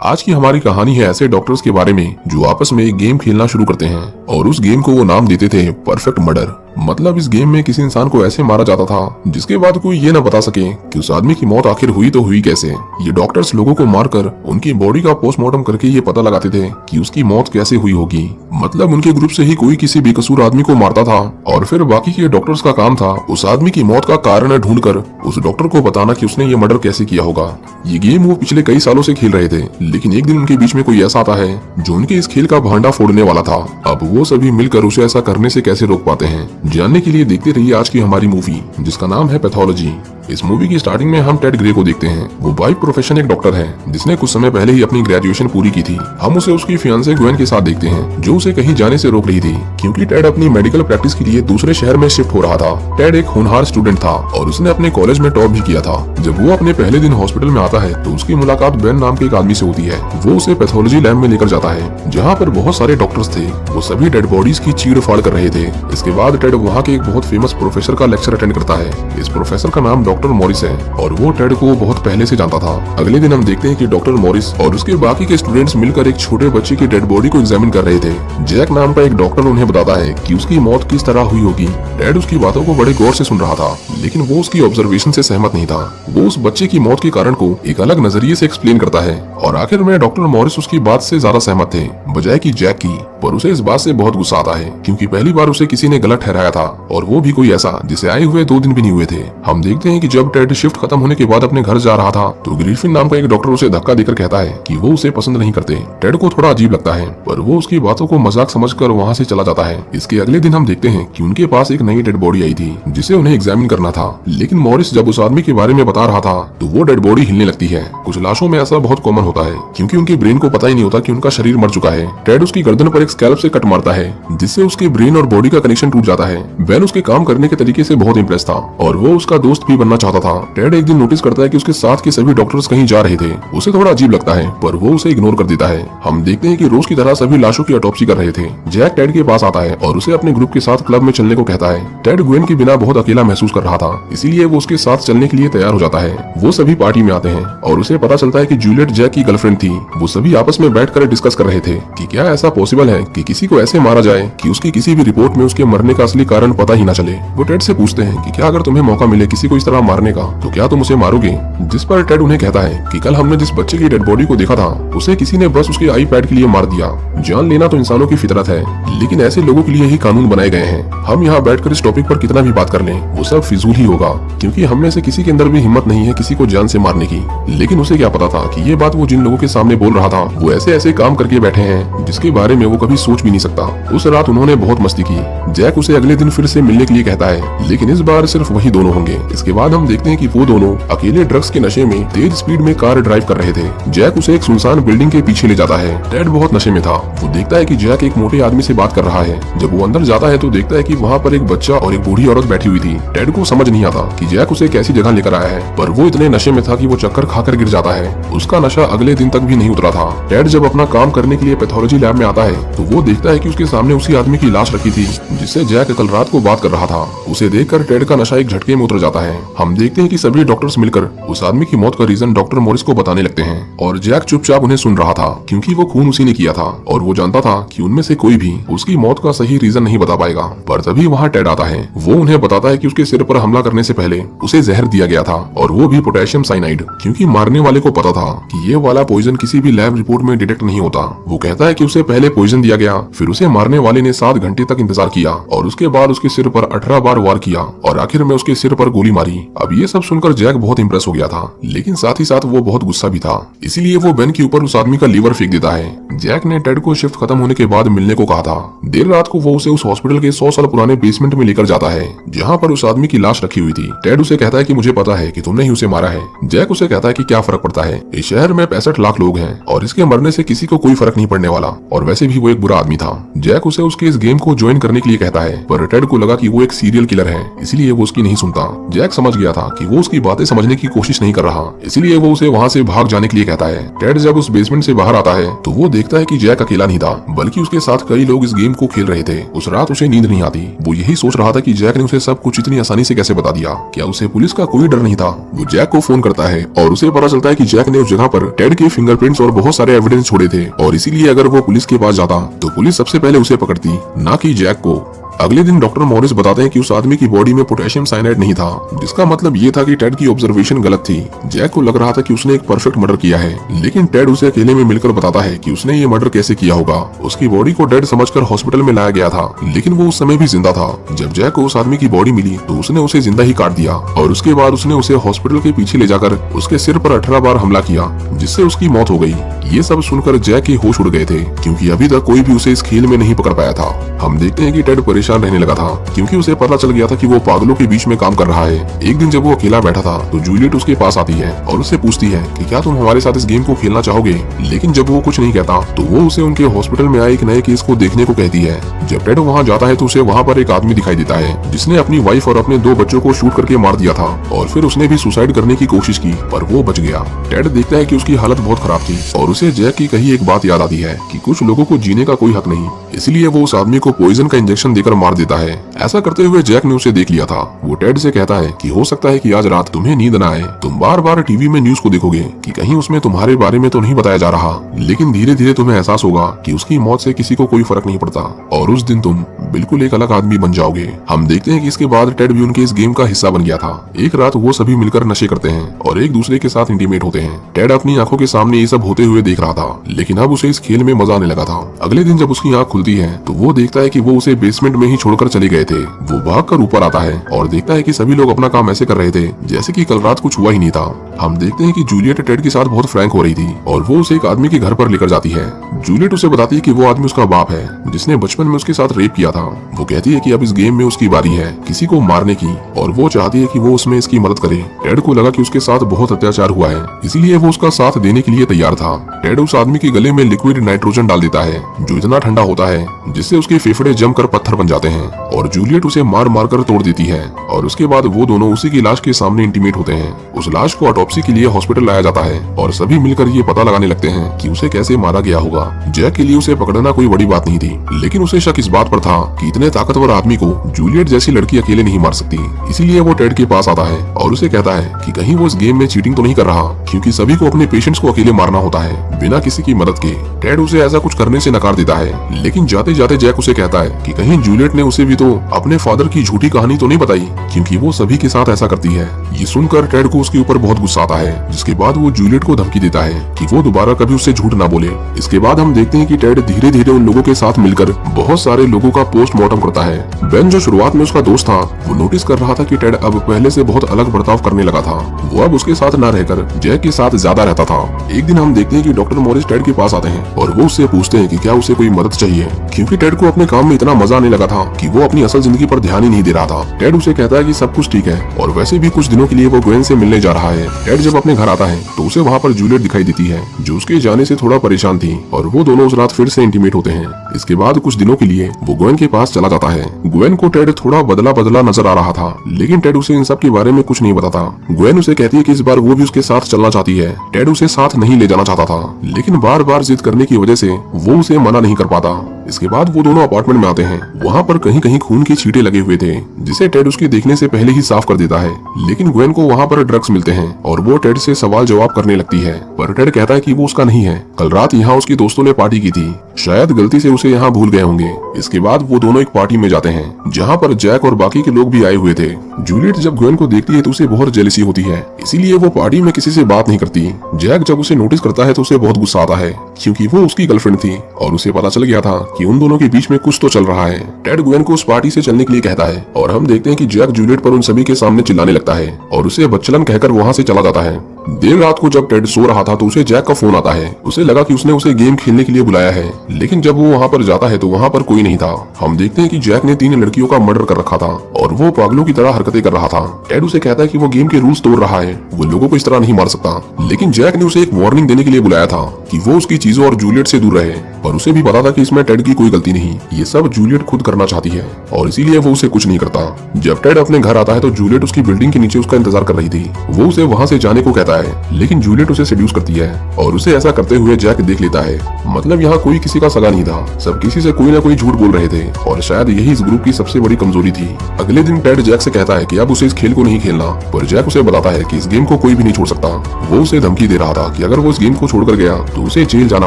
आज की हमारी कहानी है ऐसे डॉक्टर्स के बारे में जो आपस में एक गेम खेलना शुरू करते हैं और उस गेम को वो नाम देते थे परफेक्ट मर्डर। मतलब इस गेम में किसी इंसान को ऐसे मारा जाता था जिसके बाद कोई ये न बता सके कि उस आदमी की मौत आखिर हुई तो हुई कैसे। ये डॉक्टर्स लोगों को मारकर उनकी बॉडी का पोस्टमार्टम करके ये पता लगाते थे कि उसकी मौत कैसे हुई होगी। मतलब उनके ग्रुप से ही कोई किसी बेकसूर आदमी को मारता था और फिर बाकी के डॉक्टर्स का काम था उस आदमी की मौत का कारण ढूंढकर उस डॉक्टर को बताना कि उसने ये मर्डर कैसे किया होगा। ये गेम वो पिछले कई सालों से खेल रहे थे, लेकिन एक दिन उनके बीच में कोई ऐसा आता है जो उनके इस खेल का भांडा फोड़ने वाला था। अब वो सभी मिलकर उसे ऐसा करने से कैसे रोक पाते हैं, जानने के लिए देखते रहिए आज की हमारी मूवी जिसका नाम है पैथोलॉजी। इस मूवी की स्टार्टिंग में हम टेड ग्रे को देखते हैं। वो बाय प्रोफेशन एक डॉक्टर है जिसने कुछ समय पहले ही अपनी ग्रेजुएशन पूरी की थी। हम उसे उसकी फियांसे ग्वेन के साथ देखते हैं जो उसे कहीं जाने से रोक रही थी क्योंकि टेड अपनी मेडिकल प्रैक्टिस के लिए दूसरे शहर में शिफ्ट हो रहा था। टेड एक होनहार स्टूडेंट था और उसने अपने कॉलेज में टॉप भी किया था। जब वो अपने पहले दिन हॉस्पिटल में आता है तो उसकी मुलाकात बेन नाम के एक आदमी से होती है। वो उसे पैथोलॉजी लैब में लेकर जाता है जहाँ पर बहुत सारे डॉक्टर्स थे। वो सभी डेड बॉडीज की चीड़ फाड़ कर रहे थे। इसके बाद टेड वहाँ के एक बहुत फेमस प्रोफेसर का लेक्चर अटेंड करता है। इस प्रोफेसर का नाम डॉक्टर मॉरिस है और वो टेड को बहुत पहले से जानता था। अगले दिन हम देखते हैं कि डॉक्टर मॉरिस और उसके बाकी के स्टूडेंट्स मिलकर एक छोटे बच्चे की डेड बॉडी को एग्जामिन कर रहे थे। जैक नाम का एक डॉक्टर उन्हें बताता है कि उसकी मौत किस तरह हुई होगी। टेड उसकी बातों को बड़े गौर से सुन रहा था, लेकिन वो उसकी ऑब्जर्वेशन से सहमत नहीं था। वो उस बच्चे की मौत के कारण को एक अलग नजरिए से एक्सप्लेन करता है और आखिर में डॉक्टर मॉरिस उसकी बात से ज्यादा सहमत थे बजाय की जैक की। पर उसे इस बात से बहुत गुस्सा आता है क्योंकि पहली बार उसे किसी ने गलत ठहराया था और वो भी कोई ऐसा जिसे आए हुए 2 दिन भी नहीं हुए थे। हम देखते हैं कि जब टेड शिफ्ट खत्म होने के बाद अपने घर जा रहा था तो ग्रिफिन नाम का एक डॉक्टर उसे धक्का देकर कहता है कि वो उसे पसंद नहीं करते। टेड को थोड़ा अजीब लगता है पर वो उसकी बातों को मजाक समझकर वहाँ से चला जाता है। इसके अगले दिन हम देखते हैं कि उनके पास एक नई डेड बॉडी आई थी जिसे उन्हें एग्जामिन करना था, लेकिन मॉरिस जब उस आदमी के बारे में बता रहा था तो वो डेड बॉडी हिलने लगती है। कुछ लाशों में ऐसा बहुत कॉमन होता है क्योंकि उनके ब्रेन को पता ही नहीं होता कि उनका शरीर मर चुका है। टेड उसकी गर्दन पर एक स्कैल्प से कट मारता है जिससे उसके ब्रेन और बॉडी का कनेक्शन टूट जाता है। बेन उसके काम करने के तरीके से बहुत इंप्रेस था और वो उसका दोस्त भी बनना चाहता था। टेड एक दिन नोटिस करता है कि उसके साथ के सभी डॉक्टर्स कहीं जा रहे थे। उसे थोड़ा अजीब लगता है पर वो उसे इग्नोर कर देता है। हम देखते हैं कि रोज की तरह सभी लाशों की ऑटोप्सी कर रहे थे। जैक टेड के पास आता है और उसे अपने ग्रुप के साथ क्लब में चलने को कहता है। टेड ग्वेन के बिना बहुत अकेला महसूस कर रहा था, इसीलिए वो उसके साथ चलने के लिए तैयार हो जाता है। वो सभी पार्टी में आते हैं और उसे पता चलता है कि जूलियट जैक की गर्लफ्रेंड थी। वो सभी आपस में बैठकर डिस्कस कर रहे थे कि क्या ऐसा पॉसिबल है कि किसी को ऐसे मारा जाए कि उसकी किसी भी रिपोर्ट में उसके मरने का असली कारण पता ही ना चले। वो टेड से पूछते हैं कि क्या अगर तुम्हें मौका मिले किसी को इस तरह मारने का तो क्या तुम उसे मारोगे। जिस पर टेड उन्हें कहता है कि कल हमने जिस बच्चे की डेड बॉडी को देखा था उसे किसी ने बस उसके आईपैड के लिए मार दिया। जान लेना तो इंसानों की फितरत है, लेकिन ऐसे लोगों के लिए ही कानून बनाए गए हैं। हम यहाँ बैठकर इस टॉपिक पर कितना भी बात कर लें वो सब फिजूल ही होगा क्योंकि हम में से किसी के अंदर भी हिम्मत नहीं है किसी को जान से मारने की। लेकिन उसे क्या पता था कि ये बात वो जिन लोगों के सामने बोल रहा था वो ऐसे ऐसे काम करके बैठे हैं जिसके बारे में वो कभी सोच भी नहीं सकता। उस रात उन्होंने बहुत मस्ती की। जैक उसे अगले दिन फिर से मिलने के लिए कहता है, लेकिन इस बार सिर्फ वही दोनों होंगे। इसके बाद हम देखते हैं कि वो दोनों अकेले ड्रग्स के नशे में तेज स्पीड में कार ड्राइव कर रहे थे। जैक उसे एक सुनसान बिल्डिंग के पीछे ले जाता है। टेड बहुत नशे में था। वो देखता है कि जैक एक मोटे आदमी से बात कर रहा है। जब वो अंदर जाता है तो देखता है कि वहाँ पर एक बच्चा और एक बूढ़ी औरत बैठी हुई थी। टेड को समझ नहीं आता कि जैक उसे कैसी जगह लेकर आया है, पर वो इतने नशे में था कि वो चक्कर खाकर गिर जाता है। उसका नशा अगले दिन तक भी नहीं उतरा था। टेड जब अपना काम करने के लिए पैथोलॉजी लैब में आता है तो वो देखता है कि उसके सामने उसी आदमी की लाश रखी थी जिससे जैक कल रात को बात कर रहा था। उसे देखकर टेड का नशा एक झटके में उतर जाता है। हम देखते हैं कि सभी डॉक्टर्स मिलकर उस आदमी की मौत का रीजन डॉक्टर मॉरिस को बताने लगते हैं और जैक चुपचाप उन्हें सुन रहा था क्योंकि वो खून उसी ने किया था और वो जानता था कि उनमें से कोई भी उसकी मौत का सही रीजन नहीं बता पाएगा। पर तभी वहाँ टेड आता है। वो उन्हें बताता है कि उसके सिर पर हमला करने से पहले उसे जहर दिया गया था और वो भी पोटेशियम साइनाइड, क्योंकि मारने वाले को पता था कि ये वाला पॉइजन किसी भी लैब रिपोर्ट में डिटेक्ट नहीं होता। वो कहता है कि उसे पहले पॉइजन दिया गया, फिर उसे मारने वाले ने 7 घंटे तक इंतजार किया और उसके बाद उसके सिर पर 18 बार वार किया और आखिर में उसके सिर पर गोली मारी। अब ये सब सुनकर जैक बहुत इंप्रेस हो गया था, लेकिन साथ ही साथ वो बहुत गुस्सा भी था। इसीलिए वो बेन के ऊपर उस आदमी का लीवर फेंक देता है। जैक ने टेड को शिफ्ट खत्म होने के बाद मिलने को कहा था। देर रात को वो उसे उस हॉस्पिटल के 100 साल पुराने बेसमेंट में लेकर जाता है जहाँ पर उस आदमी की लाश रखी हुई थी। टेड उसे कहता है कि मुझे पता है कि तुमने ही उसे मारा है। जैक उसे कहता है कि क्या फर्क पड़ता है, इस शहर में 65 लाख लोग हैं और इसके मरने से किसी को कोई फर्क नहीं पड़ने वाला और वैसे भी वो एक बुरा आदमी था। जैक उसे उसके इस गेम को ज्वाइन करने के लिए कहता है, पर टेड को लगा कि वो एक सीरियल किलर है, इसलिए वो उसकी नहीं सुनता। जैक समझ गया था कि वो उसकी बातें समझने की कोशिश नहीं कर रहा, इसलिए वो उसे वहाँ से भाग जाने के लिए कहता है। टेड जब उस बेसमेंट से बाहर आता है तो वो देखता है कि जैक अकेला नहीं था, बल्कि उसके साथ कई लोग इस गेम को खेल रहे थे। उस रात उसे नींद नहीं आती। वो यही सोच रहा था कि जैक ने उसे सब कुछ इतनी आसानी से कैसे बता दिया। क्या उसे पुलिस का कोई डर नहीं था? वो जैक को फोन करता है और उसे पता चलता है कि जैक ने उस जगह पर टेड के फिंगरप्रिंट्स और बहुत सारे एविडेंस छोड़े थे, और इसीलिए अगर वो पुलिस के पास जाता तो पुलिस सबसे पहले उसे पकड़ती, ना कि जैक को। अगले दिन डॉक्टर मॉरिस बताते हैं कि उस आदमी की बॉडी में पोटेशियम साइनाइड नहीं था, जिसका मतलब ये था कि टेड की ऑब्जर्वेशन गलत थी। जैक को लग रहा था कि उसने एक परफेक्ट मर्डर किया है, लेकिन टेड उसे अकेले में मिलकर बताता है कि उसने ये मर्डर कैसे किया होगा। उसकी बॉडी को डेड समझकर हॉस्पिटल में लाया गया था, लेकिन वो उस समय भी जिंदा था। जब जैक को उस आदमी की बॉडी मिली तो उसने उसे जिंदा ही काट दिया, और उसके बाद उसने उसे हॉस्पिटल के पीछे ले जाकर उसके सिर पर 18 बार हमला किया, जिससे उसकी मौत हो गई। ये सब सुनकर जैक के होश उड़ गए थे, क्योंकि अभी तक कोई भी उसे इस खेल में नहीं पकड़ पाया था। हम देखते हैं कि टेड परेशान रहने लगा था, क्योंकि उसे पता चल गया था कि वो पागलों के बीच में काम कर रहा है। एक दिन जब वो अकेला बैठा था तो जूलियट उसके पास आती है और उससे पूछती है कि क्या तुम हमारे साथ इस गेम को खेलना चाहोगे। लेकिन जब वो कुछ नहीं कहता तो वो उसे उनके हॉस्पिटल में आए एक नए केस को देखने को कहती है। जब टेड वहाँ जाता है तो उसे वहाँ पर एक आदमी दिखाई देता है, जिसने अपनी वाइफ और अपने 2 बच्चों को शूट करके मार दिया था, और फिर उसने भी सुसाइड करने की कोशिश की, पर वो बच गया। टेड देखता है कि उसकी हालत बहुत खराब थी, और उसे जैक की कही एक बात याद आती है कि कुछ लोगों को जीने का कोई हक नहीं, इसलिए वो उस आदमी को पॉइजन का इंजेक्शन देकर मार देता है। ऐसा करते हुए जैक ने उसे देख लिया था। वो टेड से कहता है कि हो सकता है कि आज रात तुम्हें नींद न आए, तुम बार बार टीवी में न्यूज को देखोगे कि कहीं उसमें तुम्हारे बारे में तो नहीं बताया जा रहा, लेकिन धीरे धीरे तुम्हें एहसास होगा कि उसकी मौत से किसी को कोई फर्क नहीं पड़ता, और उस दिन तुम बिल्कुल एक अलग आदमी बन जाओगे। हम देखते हैं कि इसके बाद टेड भी उनके इस गेम का हिस्सा बन गया था। एक रात वो सभी मिलकर नशे करते हैं और एक दूसरे के साथ इंटीमेट होते हैं। टेड अपनी आंखों के सामने ये सब होते हुए देख रहा था, लेकिन अब उसे इस खेल में मजा आने लगा था। अगले दिन जब उसकी आंख खुलती है तो वो देखता है कि वो उसे बेसमेंट में ही छोड़कर चले गए थे। वो भागकर ऊपर आता है और देखता है कि सभी लोग अपना काम ऐसे कर रहे थे जैसे कि कल रात कुछ हुआ ही नहीं था। हम देखते हैं कि जूलियट टेड के साथ बहुत फ्रैंक हो रही थी, और वो उसे एक आदमी के घर पर लेकर जाती है। जूलियट उसे बताती है कि वो आदमी उसका बाप है, जिसने बचपन में उसके साथ रेप किया था। वो कहती है कि अब इस गेम में उसकी बारी है किसी को मारने की, और वो चाहती है कि वो उसमें इसकी मदद करे। टेड को लगा कि उसके साथ बहुत अत्याचार हुआ है, इसीलिए वो उसका साथ देने के लिए तैयार था। टेड उस आदमी के गले में लिक्विड नाइट्रोजन डाल देता है, जो इतना ठंडा होता है जिससे उसके फेफड़े जमकर पत्थर बन जाते हैं, और जूलियट उसे मार मार कर तोड़ देती है। और उसके बाद वो दोनों उसी की लाश के सामने इंटीमेट होते हैं। उस लाश को ऑटोप्सी के लिए हॉस्पिटल लाया जाता है, और सभी मिलकर ये पता लगाने लगते हैं कि उसे कैसे मारा गया होगा। जैक के लिए उसे पकड़ना कोई बड़ी बात नहीं थी, लेकिन उसे शक इस बात पर था कि इतने ताकतवर आदमी को जूलियट जैसी लड़की अकेले नहीं मार सकती। इसीलिए वो टेड के पास आता है और उसे कहता है कि कहीं वो इस गेम में चीटिंग तो नहीं कर रहा, क्योंकि सभी को अपने पेशेंट्स को अकेले मारना होता है बिना किसी की मदद के। टेड उसे ऐसा कुछ करने से नकार देता है, लेकिन जाते जाते जैक उसे कहता है कि कहीं जूलियट ने उसे भी तो अपने फादर की झूठी कहानी तो नहीं बताई, क्योंकि वो सभी के साथ ऐसा करती है। ये सुनकर टेड को उसके ऊपर बहुत गुस्सा आता है, जिसके बाद वो जूलियट को धमकी देता है कि वो दोबारा कभी उससे झूठ ना बोले। इसके बाद हम देखते हैं कि टेड धीरे धीरे उन लोगों के साथ मिलकर बहुत सारे लोगों का पोस्टमार्टम करता है। बेन, जो शुरुआत में उसका दोस्त था, वो नोटिस कर रहा था कि टेड अब पहले से बहुत अलग बर्ताव करने लगा था। वो अब उसके साथ न रहकर जैक के साथ ज्यादा रहता था। एक दिन हम देखते हैं कि डॉक्टर मॉरिस टेड के पास आते हैं और वो उससे पूछते हैं कि क्या उसे कोई मदद चाहिए, क्योंकि टेड को अपने काम में इतना मजा आने लगा था कि वो अपनी असल जिंदगी पर ध्यान ही नहीं दे रहा था। टेड उसे कहता है कि सब कुछ ठीक है, और वैसे भी कुछ दिनों के लिए वो ग्वेन से मिलने जा रहा है। टेड जब अपने घर आता है तो उसे वहाँ पर जूलियट दिखाई देती है, जो उसके जाने से थोड़ा परेशान थी, और वो दोनों उस रात फिर से इंटीमेट होते हैं। इसके बाद कुछ दिनों के लिए वो ग्वेन के पास चला जाता है। ग्वेन को टेड थोड़ा बदला बदला नजर आ रहा था, लेकिन टेड उसे इन सब के बारे में कुछ नहीं बताता। ग्वेन उसे कहती है कि इस बार वो भी उसके साथ चलना चाहती है। टेड उसे साथ नहीं ले जाना चाहता था, लेकिन बार बार जिद करने की वजह से वो उसे मना नहीं कर पाता। इसके बाद वो दोनों अपार्टमेंट में आते हैं। वहाँ पर कहीं कहीं खून के छींटे लगे हुए थे, जिसे टेड उसके देखने से पहले ही साफ कर देता है। लेकिन ग्वेन को वहाँ पर ड्रग्स मिलते हैं और वो टेड से सवाल जवाब करने लगती है, पर टेड कहता है कि वो उसका नहीं है। कल रात यहाँ उसके दोस्तों ने पार्टी की थी, शायद गलती से उसे यहाँ भूल गए होंगे। इसके बाद वो दोनों एक पार्टी में जाते हैं, जहाँ पर जैक और बाकी के लोग भी आए हुए थे। जूलियट जब ग्वेन को देखती है तो उसे बहुत जेलसी होती है, इसीलिए वो पार्टी में किसी से बात नहीं करती। जैक जब उसे नोटिस करता है तो उसे बहुत गुस्सा आता है, क्योंकि वो उसकी गर्लफ्रेंड थी और उसे पता चल गया था कि उन दोनों के बीच में कुछ तो चल रहा है। टेड ग्वेन को उस पार्टी से चलने के लिए कहता है, और हम देखते हैं कि जैक जूलियट पर उन सभी के सामने चिल्लाने लगता है और उसे बच्चलन कहकर वहाँ से चला जाता है। देर रात को जब टेड सो रहा था तो उसे जैक का फोन आता है। उसे लगा कि उसने उसे गेम खेलने के लिए बुलाया है, लेकिन जब वो वहाँ पर जाता है तो वहाँ पर कोई नहीं था। हम देखते हैं कि जैक ने 3 लड़कियों का मर्डर कर रखा था और वो पागलों की तरह हरकतें कर रहा था। टेड उसे कहता है कि वो गेम के रूल्स तोड़ रहा है, वो लोगों को इस तरह नहीं मार सकता, लेकिन जैक ने उसे एक वार्निंग देने के लिए बुलाया था कि वो उसकी चीजों और जूलियट से दूर रहे। पर उसे भी पता था कि इसमें टेड की कोई गलती नहीं, ये सब जूलियट खुद करना चाहती है और इसीलिए वो उसे कुछ नहीं करता। जब टेड अपने घर आता है तो जूलियट उसकी बिल्डिंग के नीचे उसका इंतजार कर रही थी। वो उसे वहाँ से जाने को कहता है, लेकिन जूलियट उसे सेड्यूस करती है और उसे ऐसा करते हुए जैक देख लेता है। मतलब यहाँ कोई किसी का सगा नहीं था, सब किसी से कोई ना कोई झूठ बोल रहे थे और शायद यही इस ग्रुप की सबसे बड़ी कमजोरी थी। अगले दिन टेड जैक से कहता है कि अब उसे इस खेल को नहीं खेलना, पर जैक उसे बताता है कि इस गेम को कोई भी नहीं छोड़ सकता। वो उसे धमकी दे रहा था कि अगर वो इस गेम को छोड़कर गया तो उसे जेल जाना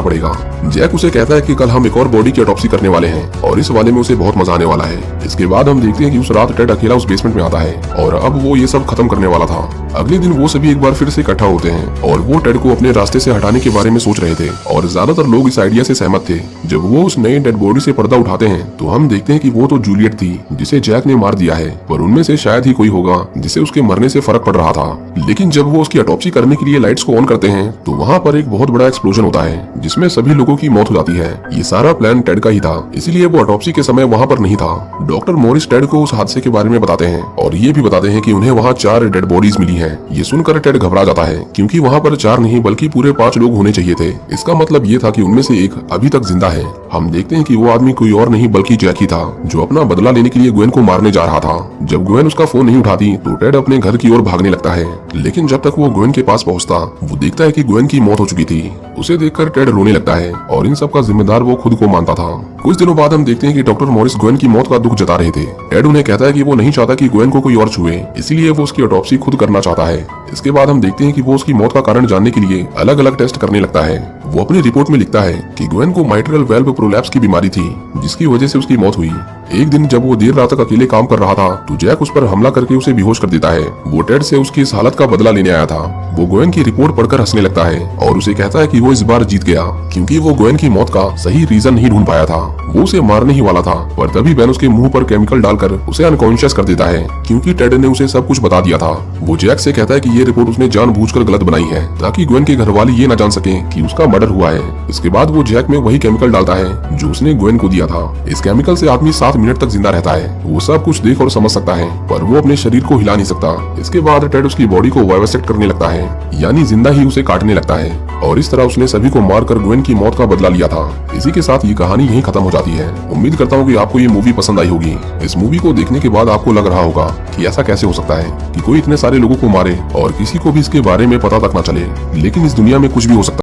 पड़ेगा। जैक उसे कहता है कि कल हम एक और बॉडी की ऑटोप्सी करने वाले हैं और इस वाले में उसे बहुत मजा आने वाला है। इसके बाद हम देखते हैं कि उस रात टेड अकेला उस बेसमेंट में आता है और अब वो ये सब खत्म करने वाला था। अगले दिन वो सभी एक बार फिर से इकट्ठा होते हैं और वो टेड को अपने रास्ते से हटाने के बारे में सोच रहे थे और ज्यादातर लोग इस आइडिया से सहमत थे। जब वो उस नई डेड बॉडी से पर्दा उठाते हैं तो हम देखते हैं कि वो तो जूलियट थी जिसे जैक ने मार दिया है, पर उनमें से शायद ही कोई होगा जिसे उसके मरने से फर्क पड़ रहा था। लेकिन जब वो उसकी ऑटोप्सी करने के लिए लाइट्स को ऑन करते हैं तो वहाँ पर एक बहुत बड़ा एक्सप्लोजन होता है जिसमें सभी लोगों की मौत हो जाती है। ये सारा प्लान टेड का ही था, इसीलिए वो ऑटोप्सी के समय वहाँ पर नहीं था। डॉक्टर मॉरिस टेड को उस हादसे के बारे में बताते हैं और ये भी बताते हैं कि उन्हें वहाँ 4 डेड बॉडीज मिली हैं। ये सुनकर टेड घबरा जाता है क्योंकि वहाँ पर 4 नहीं बल्कि पूरे 5 लोग होने चाहिए थे। इसका मतलब ये था कि उनमें से एक अभी तक जिंदा है। हम देखते हैं कि वो आदमी कोई और नहीं बल्कि जैक ही था जो अपना बदला लेने के लिए ग्वेन को मारने जा रहा था। जब ग्वेन उसका फोन नहीं उठाती तो टेड अपने घर की ओर भागने लगता है, लेकिन जब तक वो ग्वेन के पास पहुंचता वो देखता है कि ग्वेन की मौत हो चुकी थी। उसे देखकर टेड रोने लगता है और इन सब का जिम्मेदार वो खुद को मानता था। कुछ दिनों बाद हम देखते हैं कि डॉक्टर मॉरिस ग्वेन की मौत का दुख जता रहे थे। टेड उन्हें कहता है कि वो नहीं चाहता कि ग्वेन को कोई और छुए, इसीलिए वो उसकी ऑटोप्सी खुद करना चाहता है। इसके बाद हम देखते हैं कि वो उसकी मौत का कारण जानने के लिए अलग अलग टेस्ट करने लगता है। वो अपनी रिपोर्ट में लिखता है कि ग्वेन को माइट्रल वेल्व प्रोलैप्स की बीमारी थी जिसकी वजह से उसकी मौत हुई। एक दिन जब वो देर रात तक अकेले काम कर रहा था तो जैक उस पर हमला करके उसे बेहोश कर देता है। वो टेड से उसकी इस हालत का बदला लेने आया था। वो ग्वेन की रिपोर्ट पढ़कर हंसने लगता है और उसे कहता है कि वो इस बार जीत गया क्योंकि वो ग्वेन की मौत का सही रीजन नहीं ढूंढ पाया था। वो उसे मारने ही वाला था, पर तभी बेन उसके मुंह पर केमिकल डालकर उसे अनकॉन्शियस कर देता है क्योंकि टेड ने उसे सब कुछ बता दिया था। वो जैक से कहता है कि ये रिपोर्ट उसने जानबूझकर गलत बनाई है ताकि ग्वेन के घर वाले ये न जान सके कि उसका मर्डर हुआ है। इसके बाद वो जैक में वही केमिकल डालता है जो उसने ग्वेन को दिया था। इस केमिकल से आदमी 7 मिनट तक जिंदा रहता है। वो सब कुछ देख और समझ सकता है पर वो अपने शरीर को हिला नहीं सकता। इसके बाद टेड उसकी बॉडी को वाइवसेक्ट करने लगता है, यानी जिंदा ही उसे काटने लगता है और इस तरह उसने सभी को मारकर ग्वेन की मौत का बदला लिया था। इसी के साथ ये कहानी यहीं खत्म हो जाती है। उम्मीद करता हूँ कि आपको ये मूवी पसंद आई होगी। इस मूवी को देखने के बाद आपको लग रहा होगा कि ऐसा कैसे हो सकता है कि कोई इतने सारे लोगों को मारे और किसी को भी इसके बारे में पता तक न चले, लेकिन इस दुनिया में कुछ भी हो सकता है।